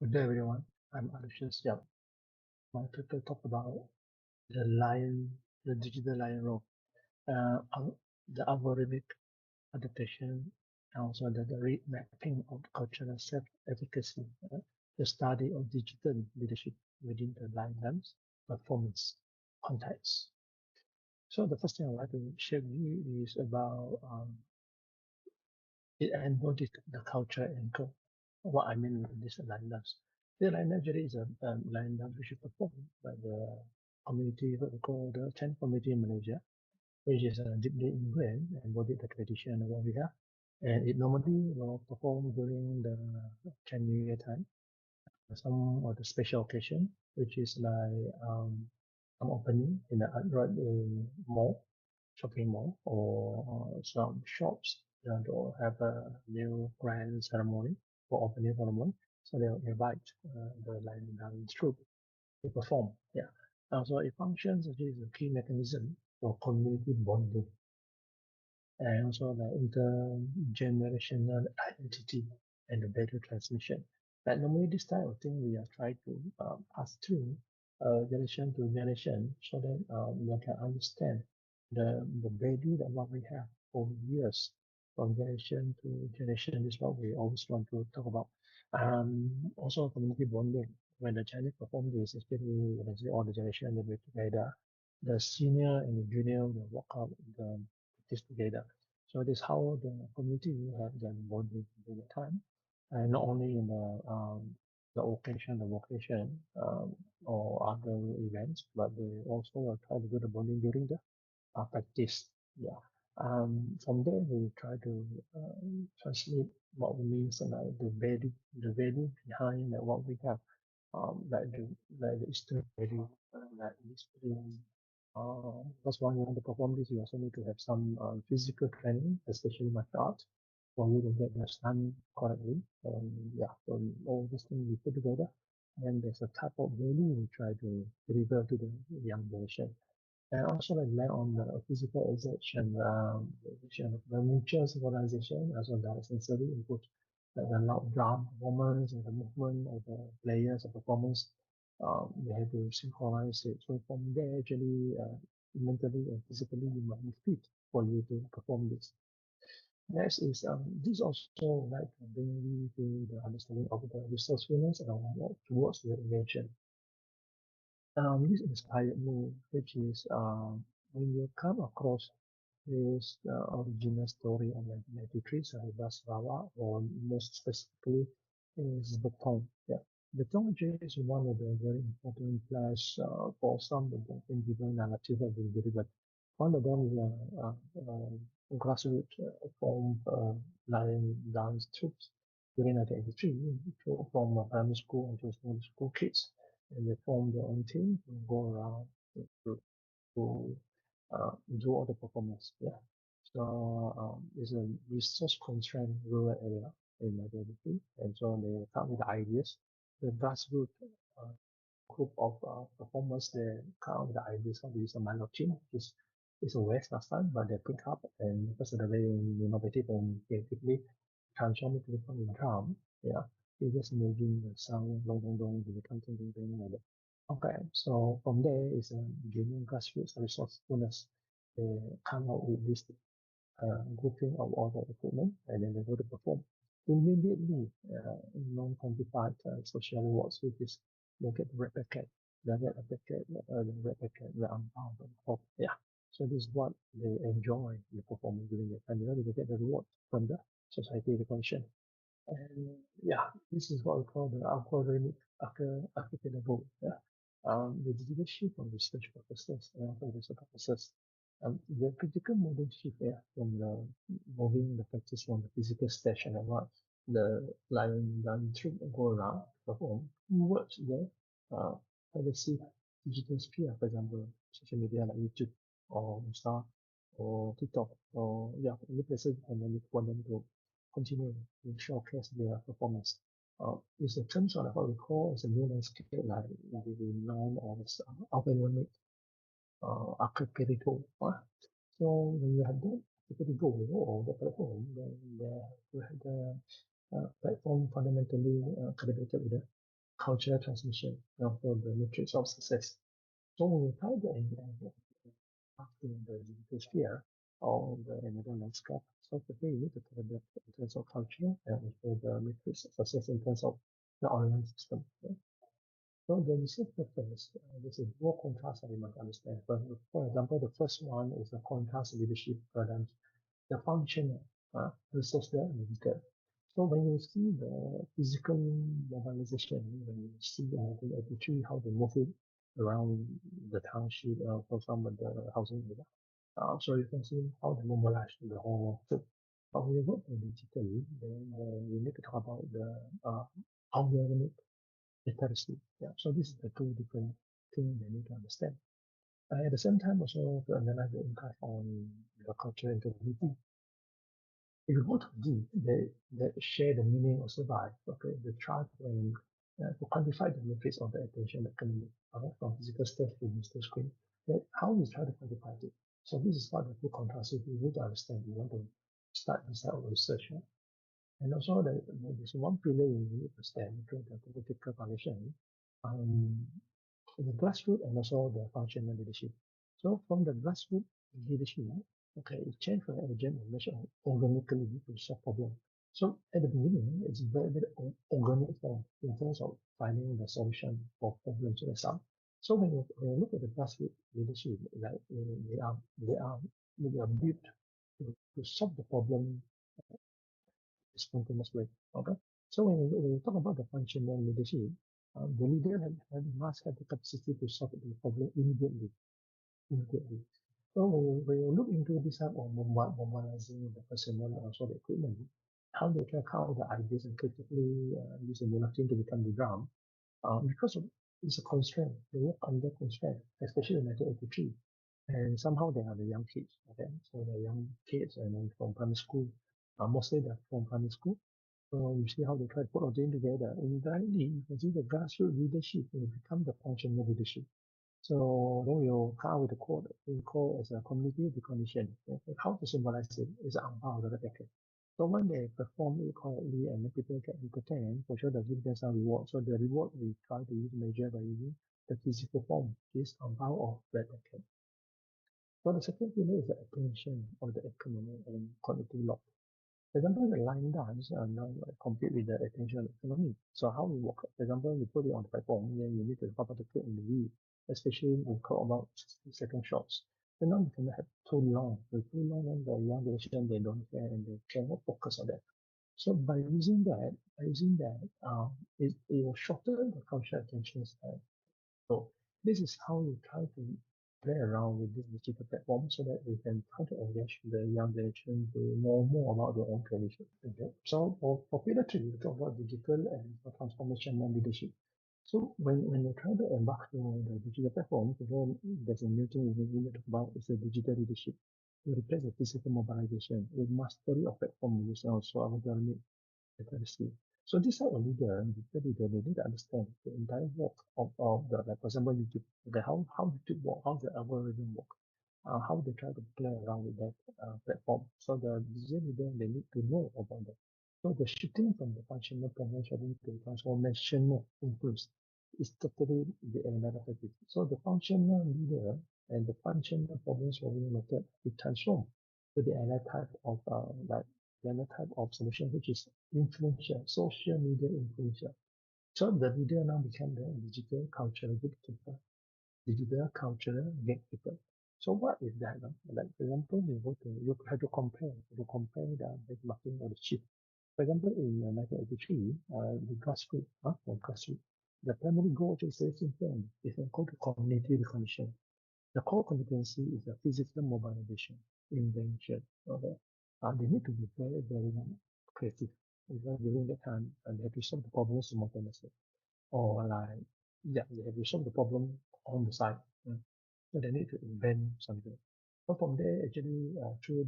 Good day, everyone. I'm Aloysius Yapp. My paper talk about the lion, the digital lion role, the algorithmic adaptation, and also the remapping of cultural self-efficacy, the study of digital leadership within the lion's performance context. So the first thing I'd like to share with you is about it embodied the culture anchor. What I mean with this line dance. The line dance actually is a line dance which is performed by the community, what we call the Chinese community in Malaysia, which is deeply ingrained and embodied the tradition of what we have. And it normally will perform during the Chinese New Year time, some of the special occasion, which is like some opening in the right in mall, shopping mall, or some shops that will have a new grand ceremony for opening ceremony. So they'll invite the line dance troupe to perform. Yeah. So it functions actually as a key mechanism for community bonding and also the intergenerational identity and the value transmission. But normally this type of thing we are trying to pass through generation to generation so that we can understand the value that what we have over years from generation to generation. This is what we always want to talk about. Also community bonding. When the Chinese perform this, especially when I say all the generation they be together, the senior and the junior will walk out the this together. So this is how the community will have their bonding during the time, and not only in the occasion, the vocation, or other events, but they also will try to do the bonding during the practice. Yeah. From there, we try to translate what we mean, so like the value behind like what we have, like the history value, like history. Because when you want to perform this, you also need to have some physical training, especially martial art, for you to get the stand correctly. Yeah, so all these things we put together, and there's a type of value we try to deliver to the young generation. And also rely on the physical exertion, the mutual synchronization, also the sensory input, like the loud drum performance and the movement of the players, the performance, they have to synchronize it. So from there, actually, mentally and physically, you might be fit for you to perform this. Next is this also like to bring you to the understanding of the resourcefulness and towards the invention. This inspired me, which is when you come across this original story of 1993, Sahiba Sarawak, or most specifically is Beton. Yeah, Beton actually is one of the very important players for some of the individual narrative have been delivered. One of them is a grassroots form lion dance troops during 1983 from primary school and secondary school kids, and they form their own team to go around to do all the performance. Yeah. So it's a resource constrained rural area in Universiti, and so they come with ideas. The grassroots uh, group of performers, they come up with the ideas of this minor team, which is a waste last time, but they pick up and because of the very innovative and creatively transform it to become a drum. Yeah. They just making the sound long long long to become something like that. Okay, so from there is a gaining grassroots resourcefulness. They come out with this grouping of all the equipment and then they go to perform. Immediately, non-quantified social rewards, which is they get the red packet, the red packet, the unbound, and hope. Yeah. So this is what they enjoy the performance during it, and they get the reward from the society recognition. And yeah, this is what we call the algorithmic architecture. Yeah. The digital shift from research purposes and for research purposes. The critical model shift from the moving the practice from the physical station and what the line done through go around perform towards the privacy digital sphere, for example, social media like YouTube or Insta or TikTok or yeah, any places and then you want them to continue to showcase their performance. It's a terms of what we call as a new landscape, like we known as algorithmic architecture. So when you have the architecture or the platform, then you have the platform fundamentally calibrated with the cultural transmission for the matrix of success. So when we try to after the digital sphere or the another landscape, so we need to cover that in terms of culture and also the matrix of success in terms of the online system. Okay? So the research purpose, there's a dual contrast that we must understand. For example, the first one is the contrast leadership paradigm, the functional versus the analytical. So when you see the physical mobilization, when you see the 1983, how they move it around the township, for some of the housing area, so you can see how they mobilize the whole thing. But when you go to digital, then we need to talk about the algorithmic literacy. Yeah. So this is the two different things they need to understand. At the same time, also to analyze the impact on the culture and community. If you go to deep, they share the meaning also by they try to quantify the metrics of the attention economy, from physical state to digital screen. How we try to quantify it. So this is what the two contrasts you need to understand. You want to start this type of research. And also there's one pillar you need to understand, the political foundation. Um, the grassroots and also the functional leadership. So from the grassroots leadership, it changed from agent and measure organically to solve problem. So at the beginning, it's very organic in terms of finding the solution for problems to solve. So when you look at the grassroots leadership, like they are built to solve the problem spontaneously. Okay. So when you talk about the functional leadership, the leader must have the capacity to solve the problem immediately. So when you look into this type of mobilizing the personnel and also the equipment, how they can count the ideas and critically use the nothing to become the drum, because it's a constraint. They work under constraint, especially in 1983. And somehow they are the young kids. Okay, so the young kids and then from primary school, mostly they're from primary school. So you see how they try to put all them together. Indirectly, you can see the grassroots leadership will become the functional leadership. So then we'll come out with the code. We call as a community recognition. Okay? How to symbolize it is ang the packet. So when they perform it correctly and then people get entertained, for sure they give them some reward. So the reward we try to use measure by using the physical form is ang of red packet. So the second pillar is the attention of the economy and cognitive lock. For example, the line dance are now compete with the attention economy. So how we work? For example, we put it on the platform, then you need to pop up the clip in the view, especially when we talk about 60-second shots. So now you can have too long. With too long, then the young generation they don't care and they cannot focus on that. So by using that, it will shorten the cultural attention span. So this is how we try to play around with this digital platform so that we can try to engage the young generation to know more about their own tradition. Okay. So for pillar three, we talk about digital and transformation and leadership. So when you try to embark on the digital platform, there's a new thing we need to talk about is the digital leadership. To replace the physical mobilization with mastery of platform use and also algorithmic literacy. So this type of leader, they need to understand the entire work of the, like for example, YouTube, how YouTube work, how the algorithm work, how they try to play around with that platform. So the design leader, they need to know about that. So the shifting from the functional problem solving to transformational influence is totally the another topic. So the functional leader and the functional problem solving method will transform to the another type of the other type of solution, which is influencer, social media influencer. So the leader now become the digital cultural gatekeeper, digital cultural gatekeeper. So what is that? Like for example, you have to compare the benchmarking or the shift. For example, in 1983, the grassroots, the primary goal is very simple. It's called community recognition. The core competency is a physical mobilization, invention. Okay? They need to be very creative. Because during that time, and they have to solve the problem simultaneously. Or like, yeah, they have to solve the problem on the side. So they need to invent something. So from there, actually, through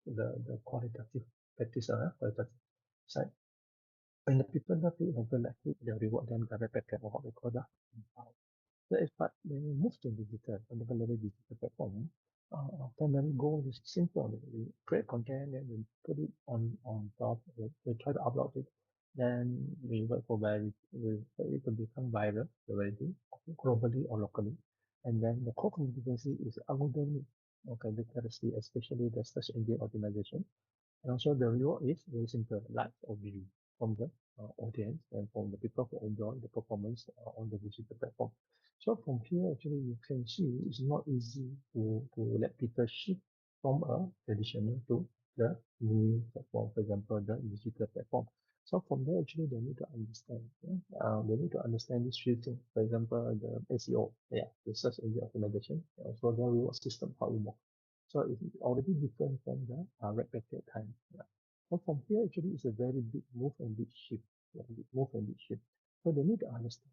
the qualitative practice, qualitative side, when the people that feel like it, they reward them direct packet or what we call that. So if but when we move to digital, on the very digital platform, our primary goal is simple. We create content and we put it on top. We try to upload it. Then we wait for it to become viral already, globally or locally. And then the core competency is algorithmic literacy, especially the search engine optimization. And also the reward is very simple, likes or view from the audience and from the people who enjoy the performance on the digital platform. So from here, actually, you can see it's not easy to let people shift from a traditional to the new platform, for example, the digital platform. So from there, actually, they need to understand. They need to understand these few things. For example, the SEO, the search engine optimization, and also the reward system, how it works. So it's already different from the red packet time. Yeah. So from here, actually, it's a very big move and big shift. Yeah, big move and big shift. So they need to understand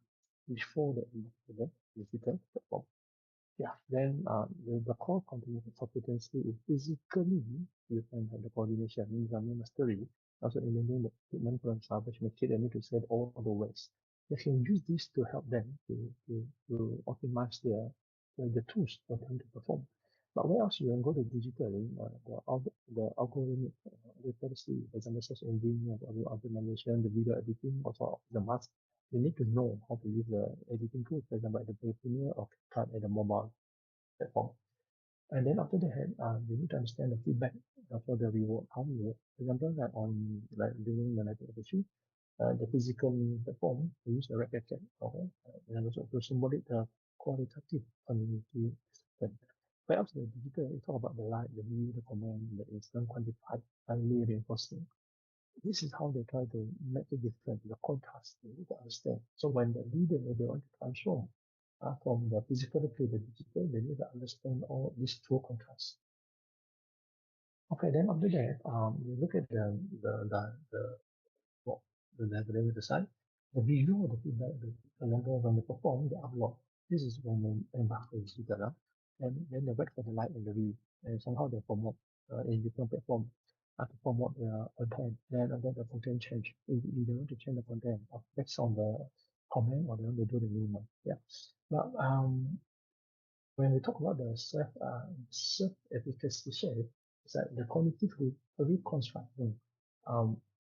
before they move to the digital platform. Yeah, then the core competency is physically you can have the coordination, examine mastery, also enabling the equipment from salvage make it need to set all the ways. They can use this to help them to optimize the tools for them to perform. But where else you can go to digital, the algorithmic literacy, for example, search engine, the automation, the video editing, also the mask. You need to know how to use the editing tools, for example, the Premiere or CapCut at the mobile platform. And then after that, you need to understand the feedback for the reward, how you work. For example, like during the network issue, the physical platform, we use the red packet, okay, and also to symbolic the qualitative community system. Whereas the digital, you talk about the like, the view, the comment, the instant quantified, timely reinforcing. This is how they try to make it different, the contrast, you need to understand. So when the leader, they want to transform from the physical to the digital, they need to understand all these two contrasts. Okay, then after that, we look at well, the side, the visual, the feedback, the number when they perform, they upload. This is when they embark on digital, and then they wait for the light and the view, and somehow they promote in different platform to promote their content. Then after the content change, if they want to change the content based on the comment or they want to do the new one. Yeah. But when we talk about the self-efficacy shape, it's like the cognitive reconstructing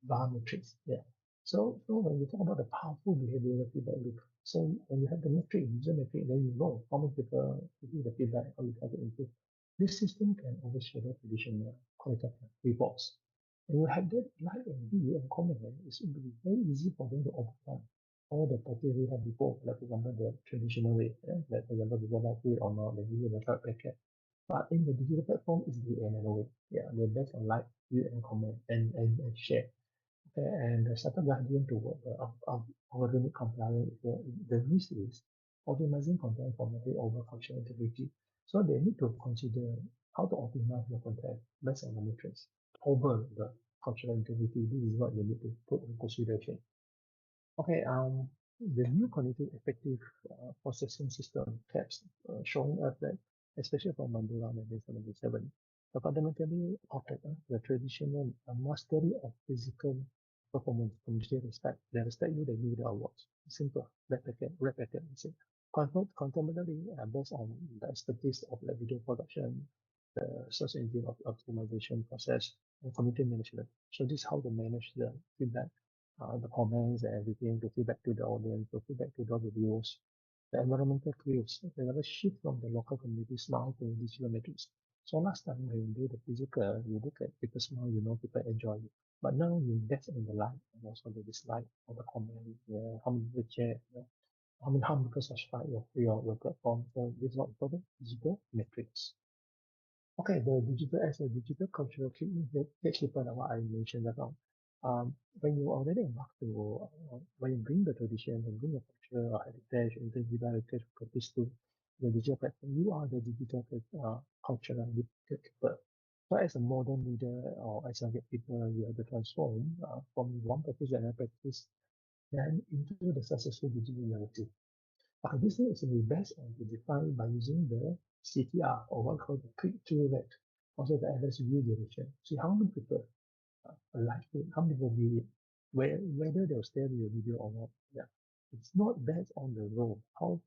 biometrics. Yeah. So when we talk about the powerful behavioral feedback loop, so when you have the metric, user metric, then you know how many people give you the feedback, how you try to improve. This system can overshadow traditional qualitative reports. And you have that like and view and comment, it's very easy for them to overcome all the criteria we had before, like for example the traditional way, like for example people like it or not, they give you the third packet. But in the digital platform is the another way. Yeah, they're based on like, view and comment and share. Okay, and the second guardian toward the algorithmic compliance, the risk is optimizing content formatting over functional integrity. So they need to consider how to optimize your content based on the metrics over the cultural integrity. This is what they need to put in consideration. Okay, the new cognitive effective processing system CAPS showing us that, especially from Mandela 1977, the fundamentally altered the traditional mastery of physical performance from which they respect. They respect you, they give you the awards. Simple, red packet, that's it. Contemporary, based on the expertise of like video production, the search engine optimization process, and community management. So this is how they manage the feedback, the comments and everything, to feedback to the audience, to feedback to the videos. The environmental cues, they never shift from the local communities now to digital metrics. So last time when you do the physical, you look at people smile, you know people enjoy it. But now you invest in the like and also the dislike or the comment, how many people share, how many people subscribe your platform. So this is not important, digital metrics. Okay, the digital as a digital cultural gatekeeper, like what I mentioned about. When you already embark to, when you bring the tradition, when you bring the culture or heritage, indigenous heritage practice to the digital platform, you are the digital cultural gatekeeper. So as a modern leader or as a gatekeeper, you have to transform from one practice to another practice, then into the successful digital narrative. This is to be best defined by using the CTR or what called the click-through rate, also the average view duration. See how many people like it, how many people view it, whether they'll stay with your video or not. Yeah, it's not based on the role. How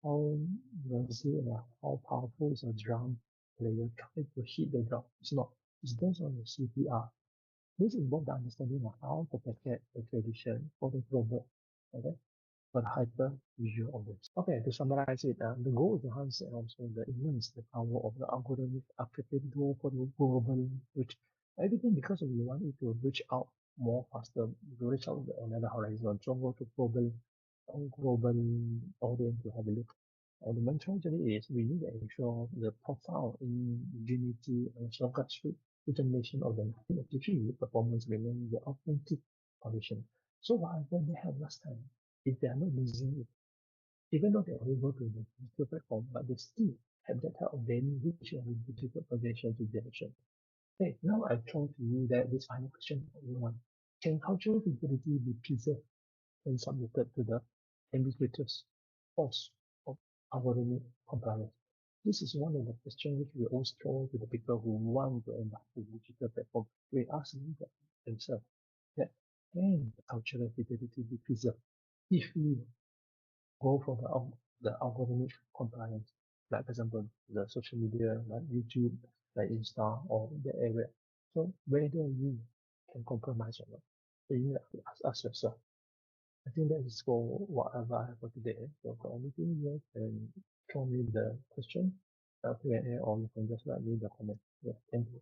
how powerful is a drum player trying to hit the drum. It's not. It's based on the CTR. This involves the understanding of how to packet the tradition for the global, okay, for the hyper visual audience. Okay, to summarize it, the goal is to enhance also the immense the power of the algorithmic adaptation goal for the global reach. Everything because we want it to reach out more faster, to reach out another horizon, so go to global audience to have a look. And the main strategy is we need to ensure the profound ingenuity and sarcastic determination of the activity performance remain the authentic condition. So whatever they have last time, if they are not using it, even though they are able to use the platform, but they still have that type of value which are difficult potential to generation. Okay, now I throw to you that this final question for everyone. Can cultural integrity be preserved when submitted to the ambiguous force of algorithmic compliance? This is one of the questions which we always throw to the people who want to embark the digital platform. We ask themselves that can cultural integrity be preserved if we go for the algorithmic compliance, like for example, the social media like YouTube, like Insta or the area. So whether you can compromise or not. So you have to ask yourself. I think that is for whatever I have for today. So for anything you can throw me the question, Q&A, or you can just write me the comment. Yeah, thank you.